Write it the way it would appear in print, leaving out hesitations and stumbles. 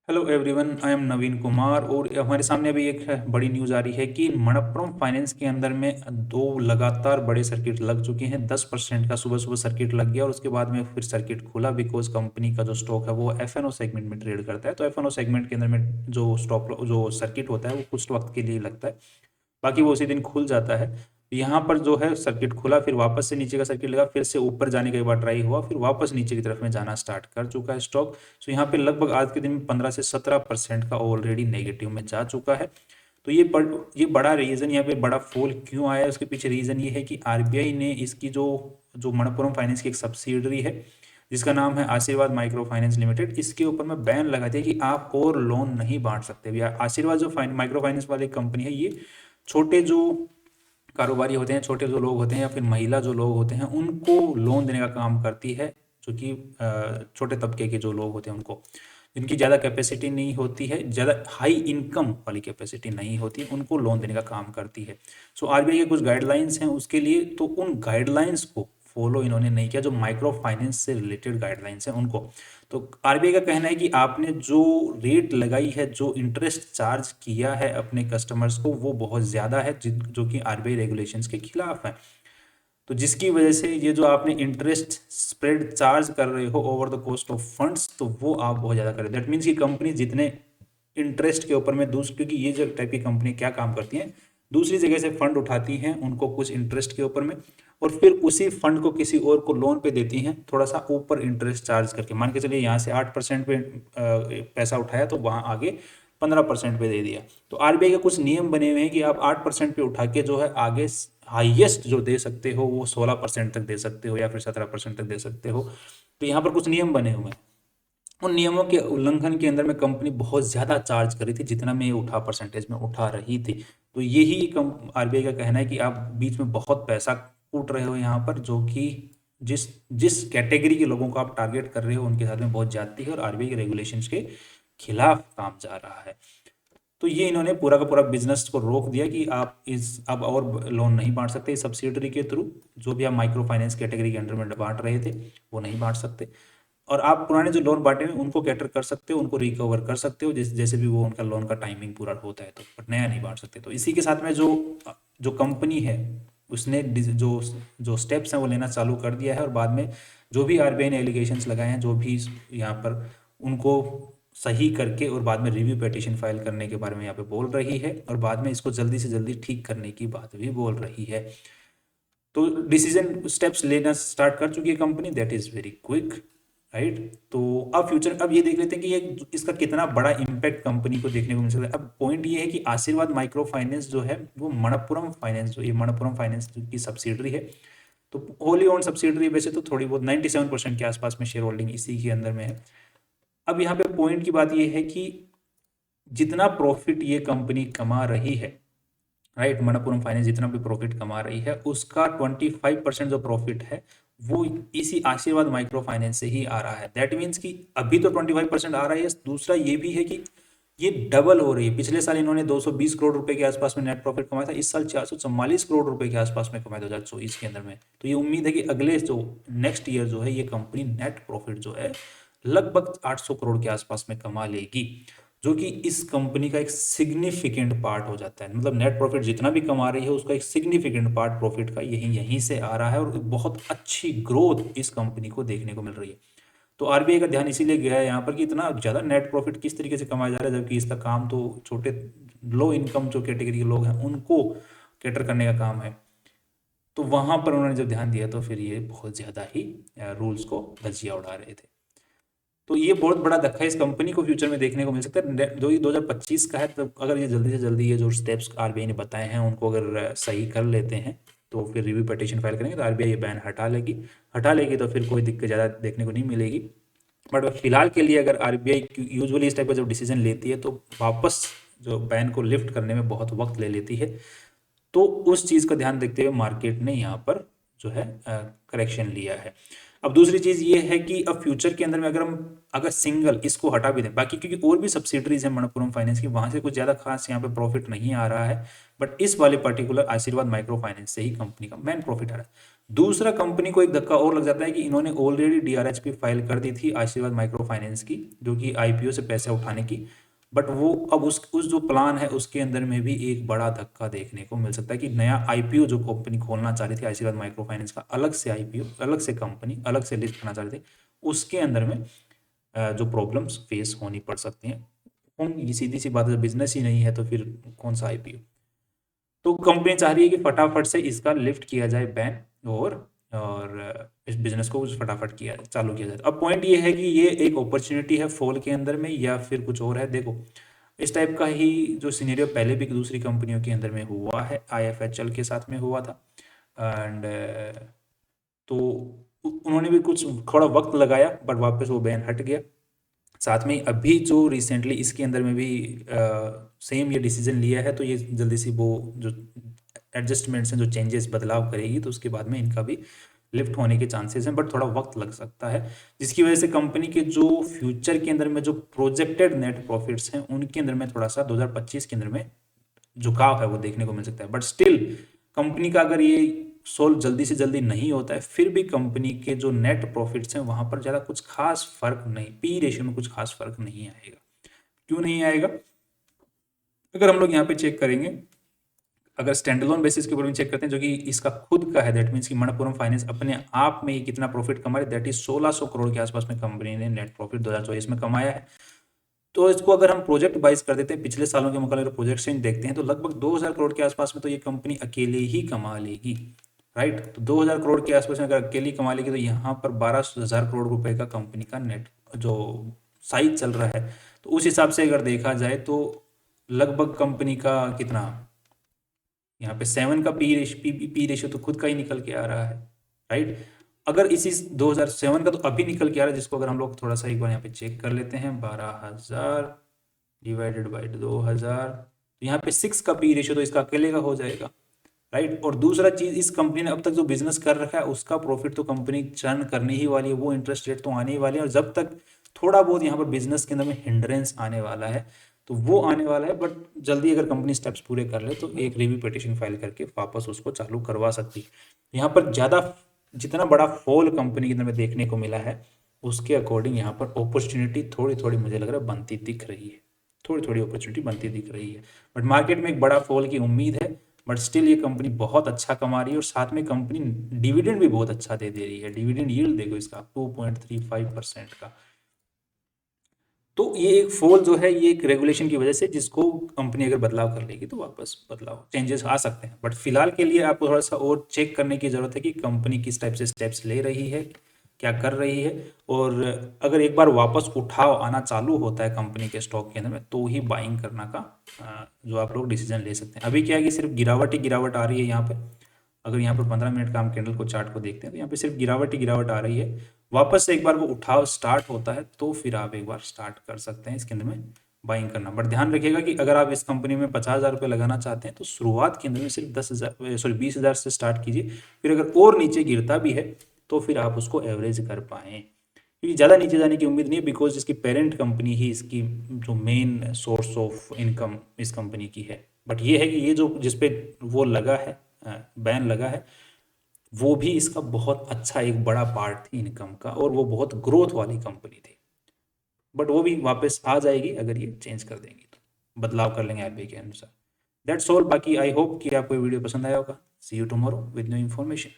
Hello everyone, I am नवीन कुमार और हमारे सामने अभी एक बड़ी न्यूज़ आ रही है कि मनप्पुरम फाइनेंस के अंदर में दो लगातार बड़े सर्किट लग चुके हैं। 10% का सुबह सुबह सर्किट लग गया और उसके बाद में फिर सर्किट खुला बिकॉज कंपनी का जो स्टॉक है वो एफ सेगमेंट में ट्रेड करता है। तो एफ सेगमेंट के अंदर में जो सर्किट होता है वो कुछ वक्त के लिए लगता है, बाकी वो उसी दिन खुल जाता है। यहाँ पर जो है सर्किट खुला, फिर वापस से नीचे का सर्किट लगा, फिर से ऊपर जाने के बाद ट्राई हुआ, फिर वापस नीचे की तरफ में जाना स्टार्ट कर चुका है स्टॉक। तो यहाँ पे लगभग आज के दिन में 15 से 17% का ऑलरेडी नेगेटिव में जा चुका है। तो ये बड़ा रीजन, यहाँ पे बड़ा फॉल क्यों आया है उसके पीछे रीजन ये है कि आरबीआई ने इसकी जो जो मनप्पुरम फाइनेंस की एक सब्सिडरी है जिसका नाम है आशीर्वाद माइक्रो फाइनेंस लिमिटेड, इसके ऊपर में बैन लगा दिया कि आप और लोन नहीं बांट सकते भैया। आशीर्वाद जो माइक्रो फाइनेंस वाली कंपनी है, ये छोटे जो कारोबारी होते हैं, छोटे जो लोग होते हैं या फिर महिला जो लोग होते हैं उनको लोन देने का काम करती है, जो कि छोटे तबके के जो लोग होते हैं उनको, जिनकी ज़्यादा कैपेसिटी नहीं होती है, ज़्यादा हाई इनकम वाली कैपेसिटी नहीं होती है, उनको लोन देने का काम करती है। सो आरबीआई के कुछ गाइडलाइंस हैं उसके लिए, तो उन गाइडलाइंस को फॉलो इन्होंने नहीं किया, जो माइक्रो फाइनेंस से रिलेटेड गाइडलाइंस हैं उनको। तो आरबीआई का कहना है कि आपने जो रेट लगाई है, जो इंटरेस्ट चार्ज किया है अपने कस्टमर्स को, वो बहुत ज़्यादा है, जो कि आरबीआई रेगुलेशंस के खिलाफ है। तो जिसकी वजह से ये जो आपने इंटरेस्ट स्प्रेड चार्ज कर रहे हो over the cost of funds, तो वो आप बहुत ज़्यादा कर रहे हो। दैट मीन्स कि कंपनी जितने इंटरेस्ट के ऊपर में दूसरी, क्योंकि ये जो टाइप की कंपनी क्या काम करती हैं, दूसरी जगह से फंड उठाती हैं उनको कुछ इंटरेस्ट के ऊपर में, और फिर उसी फंड को किसी और को लोन पे देती हैं थोड़ा सा ऊपर इंटरेस्ट चार्ज करके। मान के चलिए यहाँ से 8% पे पैसा उठाया तो वहाँ आगे 15% पे दे दिया। तो आरबीआई के कुछ नियम बने हुए हैं कि आप 8% पे उठा के जो है आगे हाईएस्ट जो दे सकते हो वो 16% तक दे सकते हो या फिर 17% तक दे सकते हो। तो यहाँ पर कुछ नियम बने हुए हैं। उन नियमों के उल्लंघन के अंदर में कंपनी बहुत ज़्यादा चार्ज करी थी, जितना में उठा परसेंटेज में उठा रही थी। तो यही आरबीआई का कहना है कि आप बीच में बहुत पैसा कूट रहे हो यहाँ पर, जो कि जिस जिस कैटेगरी के लोगों को आप टारगेट कर रहे हो उनके साथ में बहुत ज्यादती है और आरबीआई के रेगुलेशंस के खिलाफ काम जा रहा है। तो ये इन्होंने पूरा का पूरा बिजनेस को रोक दिया कि आप अब और लोन नहीं बांट सकते। सब्सिडरी के थ्रू जो भी आप माइक्रो फाइनेंस कैटेगरी के अंडर में बांट रहे थे वो नहीं बांट सकते, और आप पुराने जो लोन बांटे हैं उनको कैटर कर सकते हो, उनको रिकवर कर सकते हो जैसे भी वो उनका लोन का टाइमिंग पूरा होता है, तो बट नया नहीं बांट सकते। तो इसी के साथ में जो जो कंपनी है उसने जो जो स्टेप्स हैं वो लेना चालू कर दिया है, और बाद में जो भी आरबीआई ने एलिगेशंस लगाए हैं, जो भी यहाँ पर उनको सही करके और बाद में रिव्यू पिटीशन फाइल करने के बारे में यहाँ पे बोल रही है, और बाद में इसको जल्दी से जल्दी ठीक करने की बात भी बोल रही है। तो डिसीजन स्टेप्स लेना स्टार्ट कर चुकी है company, that is very quick, right. तो अब फ्यूचर, अब ये देख लेते हैं कि ये इसका कितना बड़ा इम्पैक्ट कंपनी को देखने को मिल सकता है। अब पॉइंट ये है कि आशीर्वाद माइक्रो फाइनेंस जो है वो मनप्पुरम फाइनेंस, जो ये मनप्पुरम फाइनेंस की सब्सिडरी है, तो होली ओन सब्सिडरी वैसे तो थोड़ी बहुत 97% के आसपास में शेयर होल्डिंग इसी के अंदर में है। अब यहाँ पे पॉइंट की बात ये है कि जितना प्रॉफिट ये कंपनी कमा रही है, राइट, मनप्पुरम फाइनेंस जितना भी प्रॉफिट कमा रही है उसका 25% जो प्रॉफिट है वो इसी आशीर्वाद माइक्रो फाइनेंस से ही आ रहा है। दैट मीन्स कि अभी तो 25% आ रहा है, दूसरा ये भी है कि ये डबल हो रही है। पिछले साल इन्होंने 220 करोड़ रुपए के आसपास में नेट प्रॉफिट कमाया था, इस साल 444 करोड़ रुपए के आसपास में कमाया 2024 के अंदर में। तो ये उम्मीद है कि अगले जो नेक्स्ट ईयर जो है ये कंपनी नेट प्रॉफिट जो है लगभग 800 करोड़ के आसपास में कमा लेगी, जो कि इस कंपनी का एक सिग्निफिकेंट पार्ट हो जाता है। मतलब नेट प्रॉफिट जितना भी कमा रही है उसका एक सिग्निफिकेंट पार्ट प्रॉफिट का यहीं से आ रहा है, और बहुत अच्छी ग्रोथ इस कंपनी को देखने को मिल रही है। तो आरबीआई का ध्यान इसीलिए गया है यहाँ पर कि इतना ज़्यादा नेट प्रॉफिट किस तरीके से कमाया जा रहा है, जबकि इसका काम तो छोटे लो इनकम जो कैटेगरी के लोग हैं उनको कैटर करने का काम है। तो वहाँ पर उन्होंने जब ध्यान दिया तो फिर ये बहुत ज़्यादा ही रूल्स को धज्जियाँ उड़ा रहे थे। तो ये बहुत बड़ा धक्का इस कंपनी को फ्यूचर में देखने को मिल सकता है। जो ये 2025 का है, तो अगर ये जल्दी से जल्दी ये जो स्टेप्स आरबीआई ने बताए हैं उनको अगर सही कर लेते हैं तो फिर रिव्यू पिटीशन फाइल करेंगे तो आरबीआई ये बैन हटा लेगी तो फिर कोई दिक्कत ज़्यादा देखने को नहीं मिलेगी। बट फिलहाल के लिए अगर आरबीआई यूजुअली इस टाइप का जब डिसीजन लेती है तो वापस जो बैन को लिफ्ट करने में बहुत वक्त ले लेती है। तो उस चीज़ का ध्यान देखते हुए मार्केट ने यहाँ पर जो है करेक्शन लिया है। अब दूसरी चीज़ ये है कि अब फ्यूचर के अंदर में अगर सिंगल इसको हटा भी दें, बाकी क्योंकि और भी सब्सिडरीज है मनप्पुरम फाइनेंस की, वहाँ से कुछ ज़्यादा खास यहाँ पे प्रॉफिट नहीं आ रहा है, बट इस वाले पर्टिकुलर आशीर्वाद माइक्रो फाइनेंस से ही कंपनी का मेन प्रॉफिट आ रहा है। दूसरा, कंपनी को एक धक्का और लग जाता है कि इन्होंने ऑलरेडी डीआरएचपी फाइल कर दी थी आशीर्वाद माइक्रो फाइनेंस की, जो कि आईपीओ से पैसे उठाने की, बट वो अब उस जो प्लान है उसके अंदर में भी एक बड़ा धक्का देखने को मिल सकता है कि नया आईपीओ जो कंपनी खोलना चाह रही थी आशीर्वाद माइक्रो फाइनेंस का, अलग से आईपीओ, अलग से कंपनी, अलग से लिस्ट करना चाह रहे थे, उसके अंदर में जो प्रॉब्लम्स फेस होनी पड़ सकती हैं। ये सीधी सी बात है, बिजनेस ही नहीं है तो फिर कौन सा आईपीओ। तो कंपनी चाह रही है कि फटाफट से इसका लिफ्ट किया जाए बैन, और इस बिजनेस को फटाफट चालू किया जाए। अब पॉइंट ये है कि ये एक अपॉर्चुनिटी है फॉल के अंदर में या फिर कुछ और है। देखो, इस टाइप का ही जो सिनेरियो पहले भी दूसरी कंपनियों के अंदर में हुआ है, आईएफएचएल के साथ में हुआ था, एंड तो उन्होंने भी कुछ थोड़ा वक्त लगाया बट वापस वो बैन हट गया। साथ में अभी जो रिसेंटली इसके अंदर में भी सेम ये डिसीजन लिया है, तो ये जल्दी से वो जो एडजस्टमेंट्स हैं, जो चेंजेस, बदलाव करेगी, तो उसके बाद में इनका भी लिफ्ट होने के चांसेस हैं, बट थोड़ा वक्त लग सकता है, जिसकी वजह से कंपनी के जो फ्यूचर के अंदर में जो प्रोजेक्टेड नेट प्रॉफिट्स हैं उनके अंदर में थोड़ा सा 2025 के अंदर में झुकाव है वो देखने को मिल सकता है। बट स्टिल कंपनी का अगर ये सोल्व जल्दी से जल्दी नहीं होता है, फिर भी कंपनी के जो नेट प्रॉफिट्स हैं वहां पर ज़्यादा कुछ खास फर्क नहीं, पी रेशियो में कुछ खास फर्क नहीं आएगा। क्यों नहीं आएगा? अगर हम लोग यहाँ पे चेक करेंगे, अगर स्टैंडअलोन बेसिस के ऊपर भी चेक करते हैं, जो कि इसका खुद का है, दैट मीन्स कि मणप्पुरम फाइनेंस अपने आप में ही कितना प्रॉफिट कमा रही है, दैट इज 1600 करोड़ के आसपास में कंपनी ने नेट प्रॉफिट 2024 में कमाया है। तो इसको अगर हम प्रोजेक्ट वाइज कर देते हैं, पिछले सालों के मुकाबले अगर प्रोजेक्शन देखते हैं, तो लगभग 2000 करोड़ के आसपास में तो ये कंपनी अकेले ही कमा लेगी, राइट। तो 2000 करोड़ के आसपास में अगर अकेली कमा लेगी, तो यहाँ पर 12,000 करोड़ रुपए का कंपनी का नेट जो साइज चल रहा है, तो उस हिसाब से अगर देखा जाए तो लगभग कंपनी का कितना, यहाँ पे 7 का पी रेशियो तो खुद का ही निकल के आ रहा है, राइट। अगर इसी 2007 का तो अभी निकल के आ रहा है, जिसको अगर हम लोग थोड़ा सा एक बार यहाँ पे चेक कर लेते हैं, 12,000 डिवाइडेड बाई 2000, तो यहाँ पे 6 का पी रेशियो तो इसका अकेले का हो जाएगा, राइट। और दूसरा चीज, इस कंपनी ने अब तक जो बिजनेस कर रखा है उसका प्रॉफिट तो कंपनी चर्न करनी ही वाली है, वो इंटरेस्ट रेट तो आने ही वाली है, और जब तक थोड़ा बहुत यहाँ पर बिजनेस के अंदर में हिंड्रेंस आने वाला है तो वो आने वाला है, बट जल्दी अगर कंपनी स्टेप्स पूरे कर ले तो एक रिव्यू पिटिशन फाइल करके वापस उसको चालू करवा सकती है। यहाँ पर ज़्यादा, जितना बड़ा फॉल कंपनी के अंदर में देखने को मिला है, उसके अकॉर्डिंग यहाँ पर अपॉर्चुनिटी थोड़ी थोड़ी मुझे लग रहा है बनती दिख रही है, थोड़ी थोड़ी अपॉर्चुनिटी बनती दिख रही है, बट मार्केट में एक बड़ा फॉल की उम्मीद है। बट स्टिल ये कंपनी बहुत अच्छा कमा रही है, और साथ में कंपनी डिविडेंड भी बहुत अच्छा दे रही है। डिविडेंड यील्ड देखो इसका 2.35% का। तो ये एक फॉल जो है, ये एक रेगुलेशन की वजह से, जिसको कंपनी अगर बदलाव कर लेगी तो वापस बदलाव चेंजेस आ सकते हैं। बट फिलहाल के लिए आपको थोड़ा सा और चेक करने की जरूरत है कि कंपनी किस टाइप से स्टेप्स ले रही है, क्या कर रही है, और अगर एक बार वापस उठाव आना चालू होता है कंपनी के स्टॉक के अंदर में, तो ही बाइंग करना का जो आप लोग डिसीजन ले सकते हैं। अभी क्या है कि सिर्फ गिरावट ही गिरावट आ रही है यहाँ पे। अगर यहाँ पर 15 मिनट का हम कैंडल को चार्ट को देखते हैं, तो यहाँ पे सिर्फ गिरावट ही गिरावट आ रही है। वापस से एक बार वो उठाव स्टार्ट होता है तो फिर आप एक बार स्टार्ट कर सकते हैं इसके अंदर में बाइंग करना। बट ध्यान रखिएगा कि अगर आप इस कंपनी में 50,000 रुपये लगाना चाहते हैं, तो शुरुआत के अंदर में सिर्फ 20,000 से स्टार्ट कीजिए। फिर अगर और नीचे गिरता भी है तो फिर आप उसको एवरेज कर पाएँ, क्योंकि ज़्यादा नीचे जाने की उम्मीद नहीं है, बिकॉज इसकी पेरेंट कंपनी ही इसकी जो मेन सोर्स ऑफ इनकम इस कंपनी की है। बट ये है कि ये जो जिसपे वो लगा है, बैन लगा है, वो भी इसका बहुत अच्छा एक बड़ा पार्ट थी इनकम का, और वो बहुत ग्रोथ वाली कंपनी थी। बट वो भी वापस आ जाएगी अगर ये चेंज कर देंगी, तो बदलाव कर लेंगे आरबीआई के अनुसार। That's all. बाकी आई होप कि आपको ये वीडियो पसंद आया होगा। See you tomorrow with new information.